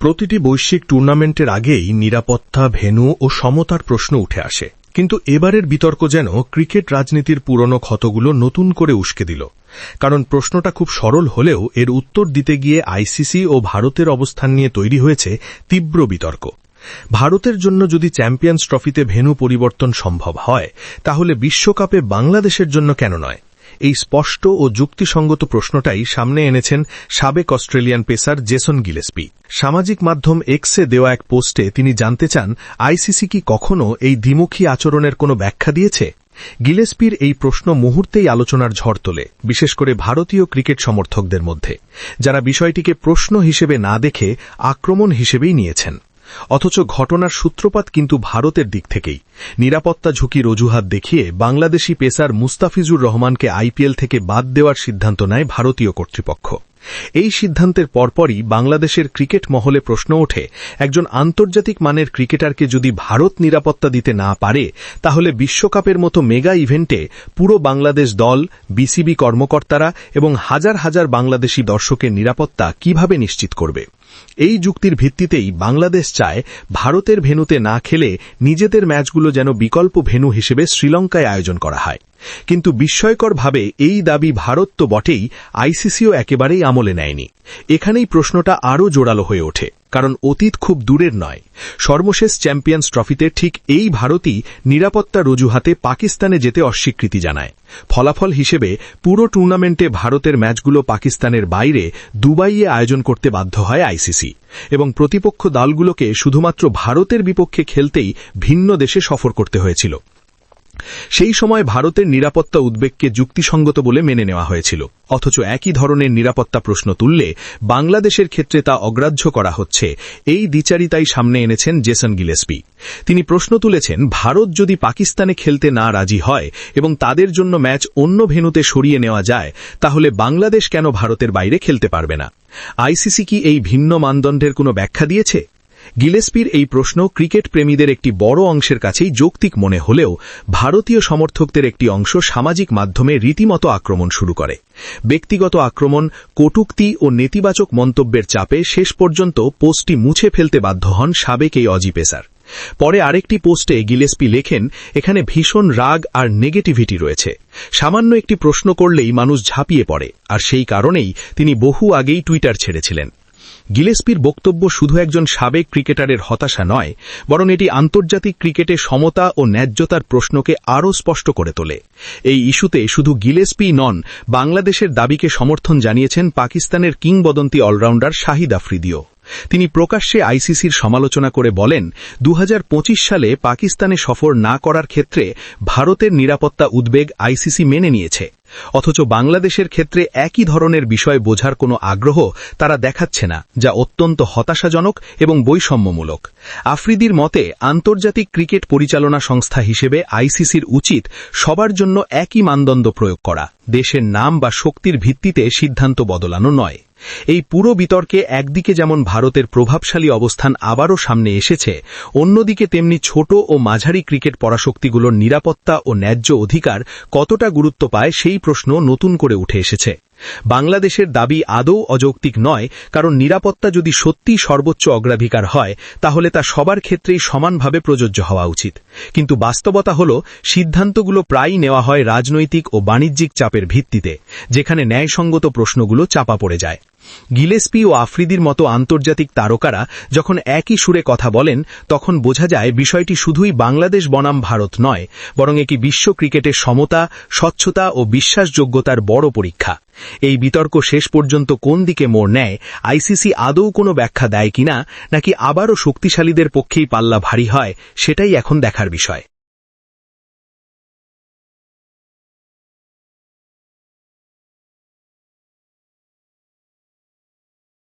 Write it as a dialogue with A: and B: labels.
A: প্রতিটি বৈশ্বিক টুর্নামেন্টের আগেই নিরাপত্তা, ভেন্যু ও সমতার প্রশ্ন উঠে আসে। কিন্তু এবারের বিতর্ক যেন ক্রিকেট রাজনীতির পুরনো ক্ষতগুলো নতুন করে উস্কে দিল। কারণ প্রশ্নটা খুব সরল হলেও এর উত্তর দিতে গিয়ে আইসিসি ও ভারতের অবস্থান নিয়ে তৈরি হয়েছে তীব্র বিতর্ক। ভারতের জন্য যদি চ্যাম্পিয়ন্স ট্রফিতে ভেন্যু পরিবর্তন সম্ভব হয়, তাহলে বিশ্বকাপে বাংলাদেশের জন্য কেন নয়? এই স্পষ্ট ও যুক্তিসঙ্গত প্রশ্নটাই সামনে এনেছেন সাবেক অস্ট্রেলিয়ান পেসার জেসন গিলেস্পি। সামাজিক মাধ্যম এক্সে দেওয়া এক পোস্টে তিনি জানতে চান, আইসিসি কি কখনো এই দ্বিমুখী আচরণের কোনো ব্যাখ্যা দিয়েছে? গিলেস্পির এই প্রশ্ন মুহূর্তেই আলোচনার ঝড় তোলে, বিশেষ করে ভারতীয় ক্রিকেট সমর্থকদের মধ্যে, যারা বিষয়টিকে প্রশ্ন হিসেবে না দেখে আক্রমণ হিসেবেই নিয়েছেন। অথচ ঘটনার সূত্রপাত কিন্তু ভারতের দিক থেকেই। নিরাপত্তা ঝুঁকির অজুহাত দেখিয়ে বাংলাদেশি পেসার মুস্তাফিজুর রহমানকে আইপিএল থেকে বাদ দেওয়ার সিদ্ধান্ত নেয় ভারতীয় কর্তৃপক্ষ। এই সিদ্ধান্তের পরপরই বাংলাদেশের ক্রিকেট মহলে প্রশ্ন ওঠে, একজন আন্তর্জাতিক মানের ক্রিকেটারকে যদি ভারত নিরাপত্তা দিতে না পারে, তাহলে বিশ্বকাপের মতো মেগা ইভেন্টে পুরো বাংলাদেশ দল, বিসিবি কর্মকর্তারা এবং হাজার হাজার বাংলাদেশি দর্শকের নিরাপত্তা কিভাবে নিশ্চিত করবে? এই যুক্তির ভিত্তিতেই বাংলাদেশ চায় ভারতের ভেন্যুতে না খেলে নিজেদের ম্যাচগুলো যেন বিকল্প ভেন্যু হিসেবে শ্রীলঙ্কায় আয়োজন করা হয়। কিন্তু বিস্ময়করভাবে এই দাবি ভারত তো বটেই, আইসিসিও একেবারেই আমলে নেয়নি। এখানেই প্রশ্নটা আরও জোরালো হয়ে ওঠে, কারণ অতীত খুব দূরের নয়। সর্বশেষ চ্যাম্পিয়ন্স ট্রফিতে ঠিক এই ভারতই নিরাপত্তার অজুহাতে পাকিস্তানে যেতে অস্বীকৃতি জানায়। ফলাফল হিসেবে পুরো টুর্নামেন্টে ভারতের ম্যাচগুলো পাকিস্তানের বাইরে দুবাইয়ে আয়োজন করতে বাধ্য হয় আইসিসি, এবং প্রতিপক্ষ দলগুলোকে শুধুমাত্র ভারতের বিপক্ষে খেলতেই ভিন্ন দেশে সফর করতে হয়েছিল। সেই সময় ভারতের নিরাপত্তা উদ্বেগকে যুক্তিসঙ্গত বলে মেনে নেওয়া হয়েছিল। অথচ একই ধরনের নিরাপত্তা প্রশ্ন তুললে বাংলাদেশের ক্ষেত্রে তা অগ্রাহ্য করা হচ্ছে, এই দ্বিচারিতাই সামনে এনেছেন জেসন গিলেস্পি। তিনি প্রশ্ন তুলেছেন, ভারত যদি পাকিস্তানে খেলতে না রাজি হয় এবং তাদের জন্য ম্যাচ অন্য ভেন্যুতে সরিয়ে নেওয়া যায়, তাহলে বাংলাদেশ কেন ভারতের বাইরে খেলতে পারবে না? আইসিসি কি এই ভিন্ন মানদণ্ডের কোনো ব্যাখ্যা দিয়েছে? গিলেস্পির এই প্রশ্ন ক্রিকেট প্রেমীদের একটি বড় অংশের কাছেই যৌক্তিক মনে হলেও ভারতীয় সমর্থকদের একটি অংশ সামাজিক মাধ্যমে রীতিমতো আক্রমণ শুরু করে। ব্যক্তিগত আক্রমণ, কটূক্তি ও নেতিবাচক মন্তব্যের চাপে শেষ পর্যন্ত পোস্টটি মুছে ফেলতে বাধ্য হন সাবেক এই অজি পেসার। পরে আরেকটি পোস্টে গিলেস্পি লেখেন, এখানে ভীষণ রাগ আর নেগেটিভিটি রয়েছে। সামান্য একটি প্রশ্ন করলেই মানুষ ঝাঁপিয়ে পড়ে, আর সেই কারণেই তিনি বহু আগেই টুইটার ছেড়েছিলেন। গিলেস্পির বক্তব্য শুধু একজন সাবেক ক্রিকেটারের হতাশা নয়, বরং এটি আন্তর্জাতিক ক্রিকেটে সমতা ও ন্যায্যতার প্রশ্নকে আরও স্পষ্ট করে তোলে। এই ইস্যুতে শুধু গিলেস্পি নন, বাংলাদেশের দাবিকে সমর্থন জানিয়েছেন পাকিস্তানের কিংবদন্তি অলরাউন্ডার শাহিদ আফ্রিদিও। তিনি প্রকাশ্যে আইসিসির সমালোচনা করে বলেন, 2025 সালে পাকিস্তানে সফর না করার ক্ষেত্রে ভারতের নিরাপত্তা উদ্বেগ আইসিসি মেনে নিয়েছে, অথচ বাংলাদেশের ক্ষেত্রে একই ধরনের বিষয় বোঝার কোনো আগ্রহ তারা দেখাচ্ছে না, যা অত্যন্ত হতাশাজনক এবং বৈষম্যমূলক। আফ্রিদির মতে, আন্তর্জাতিক ক্রিকেট পরিচালনা সংস্থা হিসেবে আইসিসির উচিত সবার জন্য একই মানদণ্ড প্রয়োগ করা, দেশের নাম বা শক্তির ভিত্তিতে সিদ্ধান্ত বদলানো নয়। এই পুরো বিতর্কে একদিকে যেমন ভারতের প্রভাবশালী অবস্থান আবারও সামনে এসেছে, অন্যদিকে তেমনি ছোট ও মাঝারি ক্রিকেট পরাশক্তিগুলোর নিরাপত্তা ও ন্যায্য অধিকার কতটা গুরুত্ব পায় সেই প্রশ্ন নতুন করে উঠে এসেছে। বাংলাদেশের দাবি আদৌ অযৌক্তিক নয়, কারণ নিরাপত্তা যদি সত্যিই সর্বোচ্চ অগ্রাধিকার হয়, তাহলে তা সবার ক্ষেত্রেই সমানভাবে প্রযোজ্য হওয়া উচিত। কিন্তু বাস্তবতা হল, সিদ্ধান্তগুলো প্রায়ই নেওয়া হয় রাজনৈতিক ও বাণিজ্যিক চাপের ভিত্তিতে, যেখানে ন্যায়সঙ্গত প্রশ্নগুলো চাপা পড়ে যায়। গিলেস্পি ও আফ্রিদির মতো আন্তর্জাতিক তারকারা যখন একই সুরে কথা বলেন, তখন বোঝা যায় বিষয়টি শুধুই বাংলাদেশ বনাম ভারত নয়, বরং এটি বিশ্ব ক্রিকেটের সমতা, স্বচ্ছতা ও বিশ্বাসযোগ্যতার বড় পরীক্ষা। এই বিতর্ক শেষ পর্যন্ত কোন দিকে মোড় নেয়, আইসিসি আদৌ কোনো ব্যাখ্যা দেয় কিনা, নাকি আবারও শক্তিশালীদের পক্ষেই পাল্লা ভারী হয়, সেটাই এখন দেখার বিষয়।